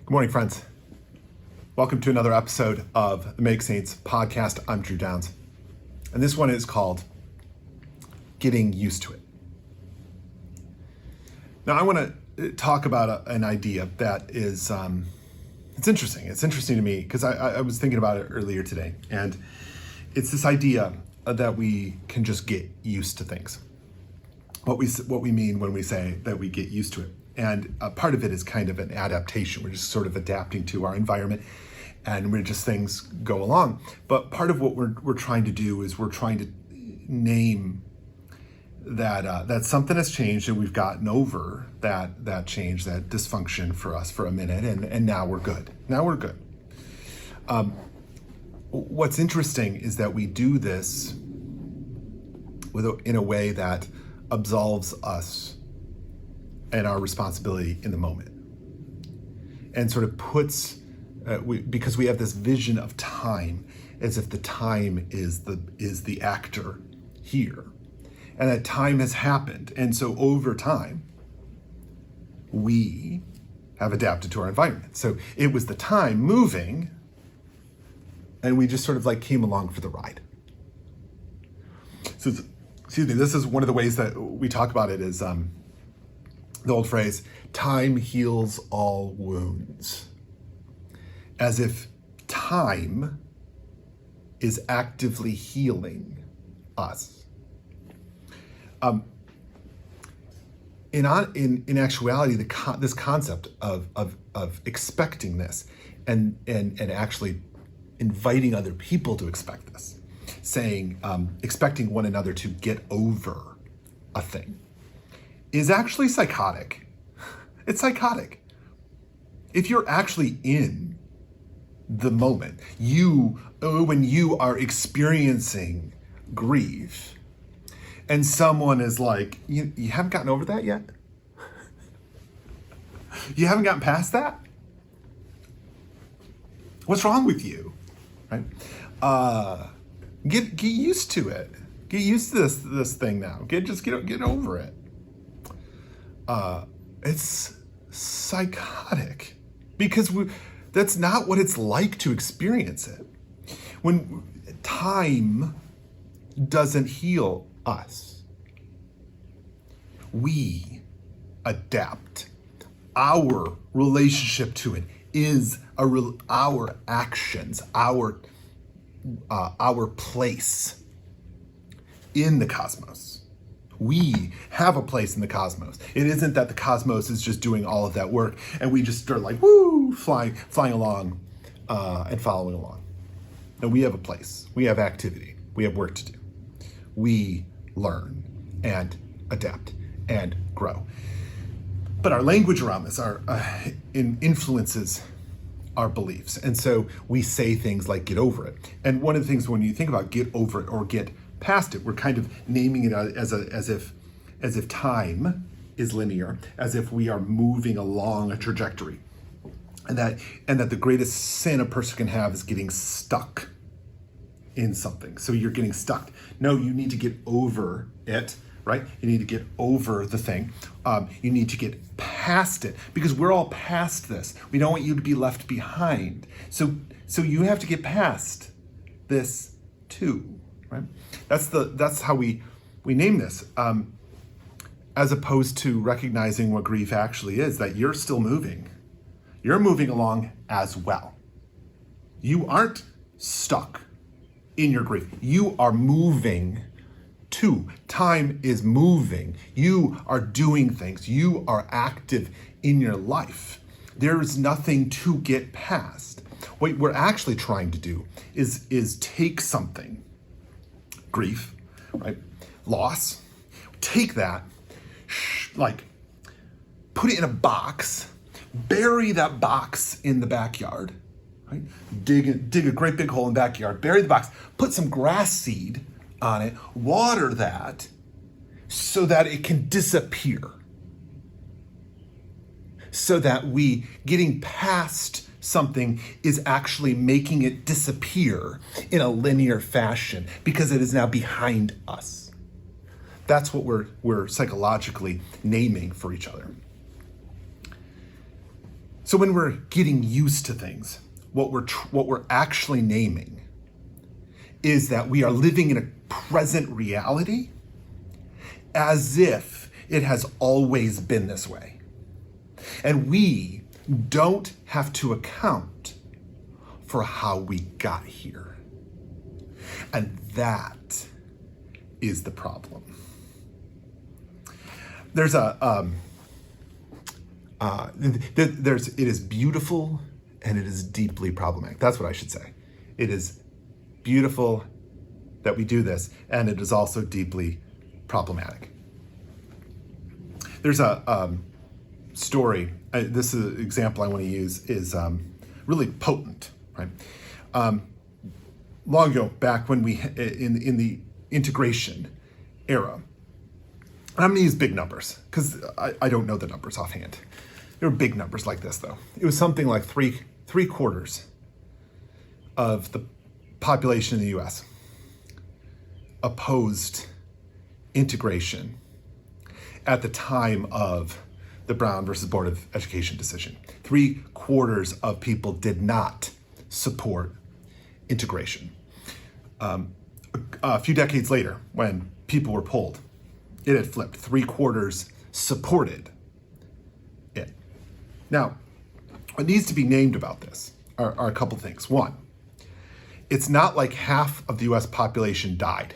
Good morning, friends. Welcome to another episode of the Make Saints podcast. I'm Drew Downs, and this one is called Getting Used to It. Now, I want to talk about an idea that is, it's interesting. It's interesting to me because I was thinking about it earlier today, and it's this idea that we can just get used to things. What we mean when we say that we get used to it. And part of it is kind of an adaptation. We're just sort of adapting to our environment, and things go along. But part of what we're trying to do is we're trying to name that something has changed, and we've gotten over that change, that dysfunction for us for a minute, and now we're good. Now we're good. What's interesting is that we do this in a way that absolves us and our responsibility in the moment, and sort of puts because we have this vision of time as if the time is the actor here, and that time has happened, and so over time we have adapted to our environment. So it was the time moving, and we just sort of like came along for the ride. So excuse me, this is one of the ways that we talk about it is the old phrase, time heals all wounds. As if time is actively healing us. In actuality, this concept of expecting this and actually inviting other people to expect this, saying, expecting one another to get over a thing, is actually psychotic. It's psychotic. If you're actually in the moment, when you are experiencing grief, and someone is like, you haven't gotten over that yet? You haven't gotten past that? What's wrong with you? Right? Get used to it. Get used to this thing now. Get over it. It's psychotic because that's not what it's like to experience it. When time doesn't heal us, we adapt. Our relationship to it is our actions, our place in the cosmos. We have a place in the cosmos. It isn't that the cosmos is just doing all of that work and we just start like, woo, flying along and following along. No, we have a place. We have activity. We have work to do. We learn and adapt and grow. But our language around this influences our beliefs. And so we say things like get over it. And one of the things when you think about get over it or get past it, we're kind of naming it as if time is linear, as if we are moving along a trajectory, and that the greatest sin a person can have is getting stuck in something. So you're getting stuck. No, you need to get over it, right? You need to get over the thing. You need to get past it because we're all past this. We don't want you to be left behind. So you have to get past this too. Right? That's how we name this, as opposed to recognizing what grief actually is, that you're still moving. You're moving along as well. You aren't stuck in your grief. You are moving too. Time is moving. You are doing things. You are active in your life. There's nothing to get past. What we're actually trying to do is take something, grief, right? Loss. Take that, put it in a box, bury that box in the backyard, right? Dig a great big hole in the backyard, bury the box, put some grass seed on it, water that so that it can disappear. So that getting past something is actually making it disappear in a linear fashion because it is now behind us. That's what we're psychologically naming for each other. So when we're getting used to things, what we're actually naming is that we are living in a present reality as if it has always been this way. And we don't have to account for how we got here. And that is the problem. There's it is beautiful and it is deeply problematic. That's what I should say. It is beautiful that we do this, and it is also deeply problematic. There's a story. This is an example I want to use is really potent, right? Long ago, back when we in the integration era, and I'm going to use big numbers because I don't know the numbers offhand. There were big numbers like this, though. It was something like three quarters of the population in the U.S. opposed integration at the time of the Brown versus Board of Education decision. 3/4 of people did not support integration. A few decades later, when people were polled, it had flipped. 3/4 supported it. Now, what needs to be named about this are a couple things. One, it's not like half of the US population died,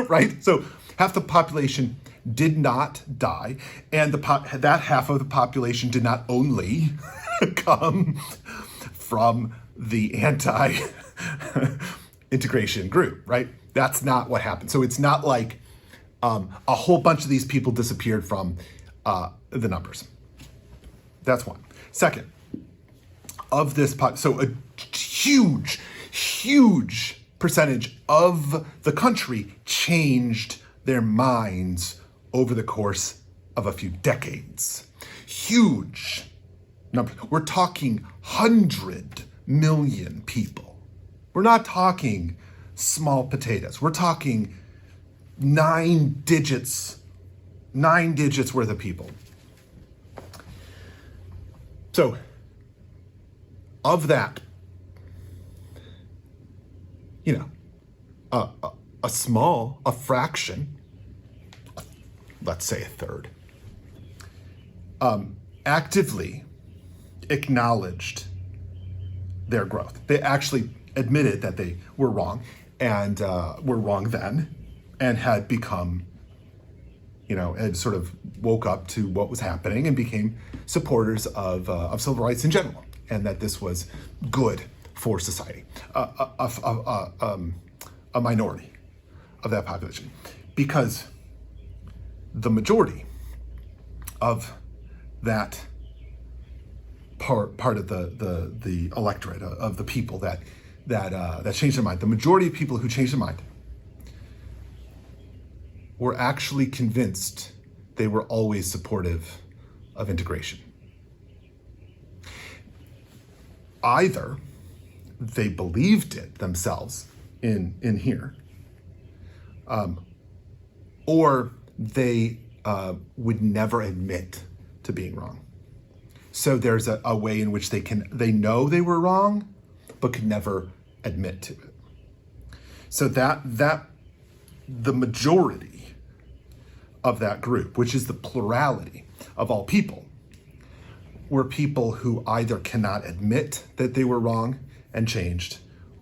right? So half the population did not die, and that half of the population did not only come from the anti-integration group, right? That's not what happened. So it's not like a whole bunch of these people disappeared from the numbers. That's one. Second, of this so a huge percentage of the country changed their minds over the course of a few decades. Huge number. We're talking 100 million people. We're not talking small potatoes. We're talking 9 digits worth of people. So, of that, a fraction, let's say a third, actively acknowledged their growth. They actually admitted that they were wrong and were wrong then and had become, had sort of woke up to what was happening and became supporters of civil rights in general, and that this was good for society, a minority of that population, because the majority of that part of the electorate of the people that changed their mind, the majority of people who changed their mind were actually convinced they were always supportive of integration. Either they believed it themselves in here, or they would never admit to being wrong. So there's a way in which they know they were wrong, but could never admit to it. So that the majority of that group, which is the plurality of all people, were people who either cannot admit that they were wrong and changed,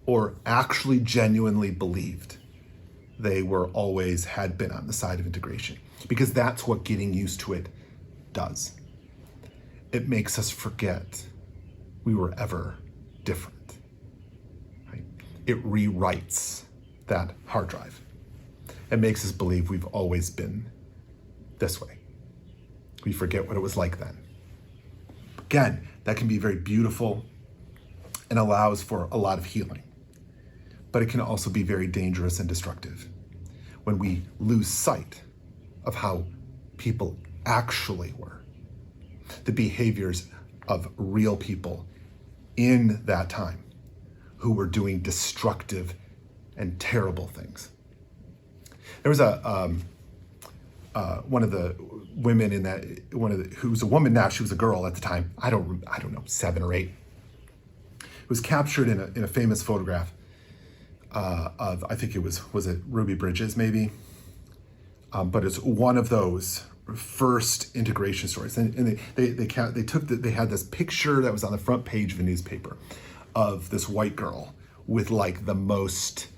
or actually genuinely believed they had been on the side of integration. Because that's what getting used to it does. It makes us forget we were ever different. Right? It rewrites that hard drive. It makes us believe we've always been this way. We forget what it was like then. Again, that can be very beautiful and allows for a lot of healing. But it can also be very dangerous and destructive when we lose sight of how people actually were, the behaviors of real people in that time who were doing destructive and terrible things. There was one of the women in that, who's a woman now, she was a girl at the time, I don't know, 7 or 8, was captured in a famous photograph of, I think it was it Ruby Bridges maybe? But it's one of those first integration stories. And they had this picture that was on the front page of a newspaper of this white girl with like the most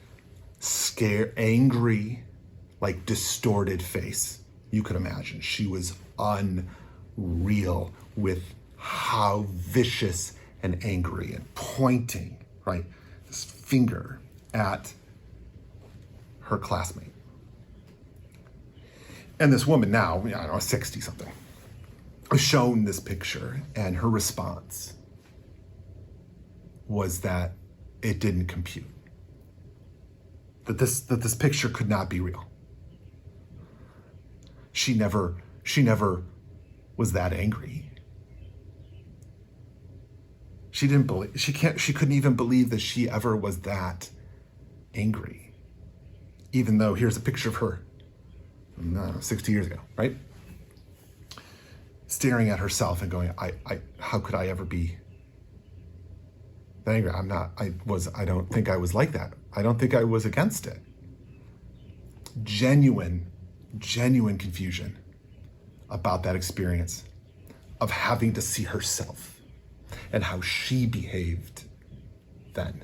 angry, like distorted face you could imagine. She was unreal with how vicious and angry and pointing, right, this finger at her classmate. And this woman now, I don't know, 60 something, was shown this picture, and her response was that it didn't compute. That this picture could not be real. She never was that angry. She couldn't even believe that she ever was that angry. Even though here's a picture of her, I don't know, 60 years ago, right? Staring at herself and going, how could I ever be that angry? I don't think I was like that. I don't think I was against it. Genuine confusion about that experience of having to see herself and how she behaved then.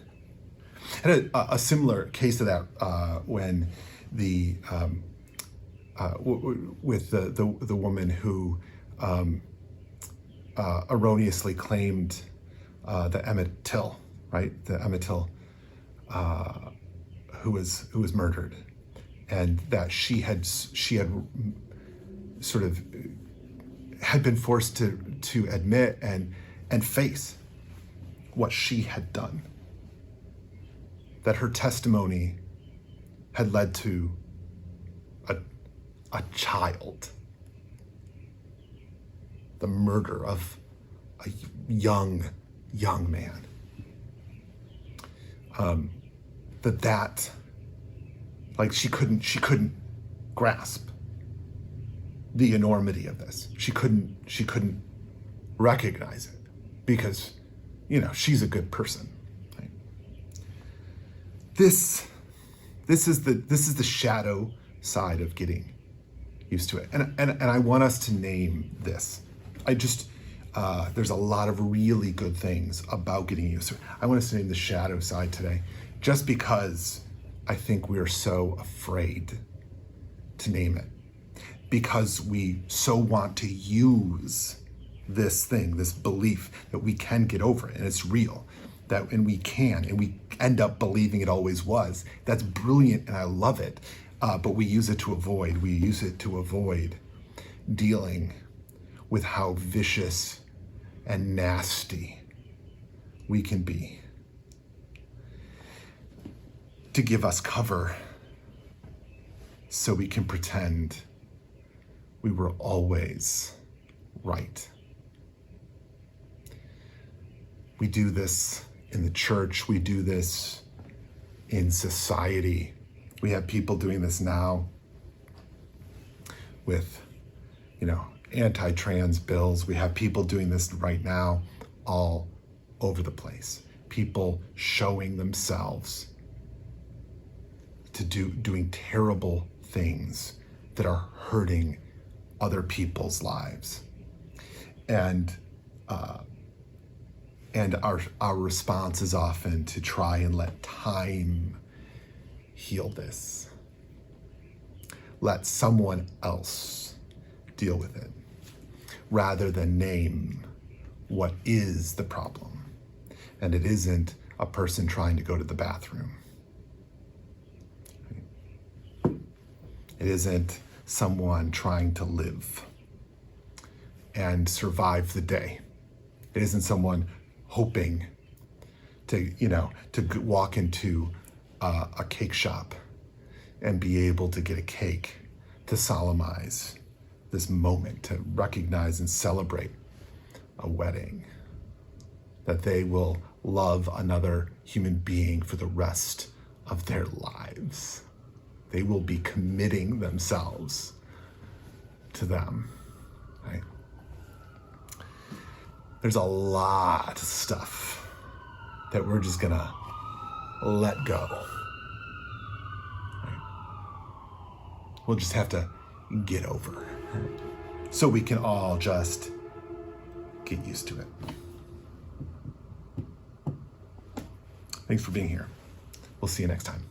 I had a similar case to that when with the woman who erroneously claimed the Emmett Till, right? The Emmett Till who was murdered, and that she had sort of had been forced to admit and face what she had done. That her testimony had led to a child, the murder of a young man. That like she couldn't grasp the enormity of this. She couldn't recognize it because, she's a good person. Right? This is the shadow side of getting used to it, and I want us to name this. There's a lot of really good things about getting used to it. I want us to name the shadow side today, just because I think we're so afraid to name it, because we so want to use this thing, this belief that we can get over it and it's real, and we end up believing it always was. That's brilliant and I love it, but we use it to avoid dealing with how vicious and nasty we can be, to give us cover so we can pretend we were always right. We do this in the church, we do this in society. We have people doing this now with, anti-trans bills. We have people doing this right now all over the place. People showing themselves to doing terrible things that are hurting other people's lives. And our response is often to try and let time heal this. Let someone else deal with it, rather than name what is the problem. And it isn't a person trying to go to the bathroom. It isn't someone trying to live and survive the day. It isn't someone hoping to walk into a cake shop and be able to get a cake to solemnize this moment, to recognize and celebrate a wedding, that they will love another human being for the rest of their lives. They will be committing themselves to them. right? There's a lot of stuff that we're just gonna let go. Right? We'll just have to get over, right? So we can all just get used to it. Thanks for being here. We'll see you next time.